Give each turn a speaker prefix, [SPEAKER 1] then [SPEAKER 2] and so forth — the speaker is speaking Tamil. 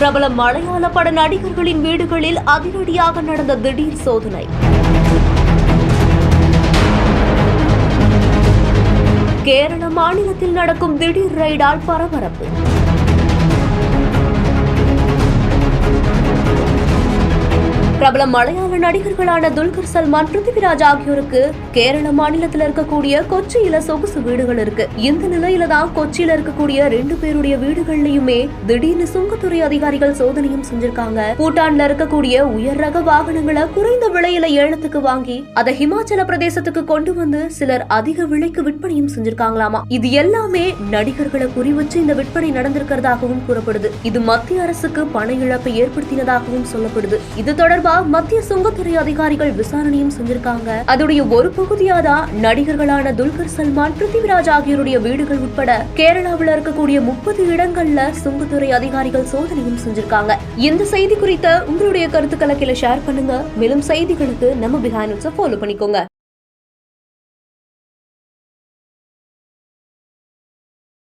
[SPEAKER 1] பிரபல மலையாள பட நடிகர்களின் வீடுகளில் அதிரடியாக நடந்த திடீர் சோதனை. கேரள மாநிலத்தில் நடக்கும் திடீர் ரெய்டால் பரபரப்பு. பிரபல மலையாள நடிகர்களான துல்கர் சல்மான், பிருத்திவிராஜ் ஆகியோருக்கு கேரள மாநிலத்தில் இருக்கக்கூடிய கொச்சியில சொகுசு வீடுகள் இருக்கு. இந்த நிலையில தான் கொச்சியில இருக்கக்கூடிய 2 பேருடைய வீடுகள்லயுமே திடீர்னு சுங்கத்துறை அதிகாரிகள் சோதனையும் செஞ்சிருக்காங்க. பூட்டான்ல இருக்கக்கூடிய உயர் ரக வாகனங்களை குறைந்த விலையில ஏலத்துக்கு வாங்கி அதை ஹிமாச்சல பிரதேசத்துக்கு கொண்டு வந்து சிலர் அதிக விலைக்கு விற்பனையும் செஞ்சிருக்காங்களாமா. இது எல்லாமே நடிகர்களை குறிவச்சு இந்த விற்பனை நடந்திருக்கிறதாகவும் கூறப்படுது. இது மத்திய அரசுக்கு பண இழப்பை ஏற்படுத்தினதாகவும் சொல்லப்படுது. இது தொடர்பாக மத்திய சுங்கத்துறை அதிகாரிகள் விசாரணையும் செஞ்சிருக்காங்க. அதோடைய ஒரு பகுதியாதான் நடிகர்களான துல்கர் சல்மான், பிருத்திவிராஜ் ஆகியோருடைய வீடுகள் உட்பட கேரளாவில் இருக்கக்கூடிய 30 இடங்கள்ல சுங்கத்துறை அதிகாரிகள் சோதனையும் செஞ்சிருக்காங்க. இந்த செய்தி குறித்த உங்களுடைய கருத்துக்களை கீழே ஷேர் பண்ணுங்க. மேலும் செய்திகளுக்கு நம்ம பிஹைண்ட் நியூஸை ஃபாலோ பண்ணிக்கோங்க.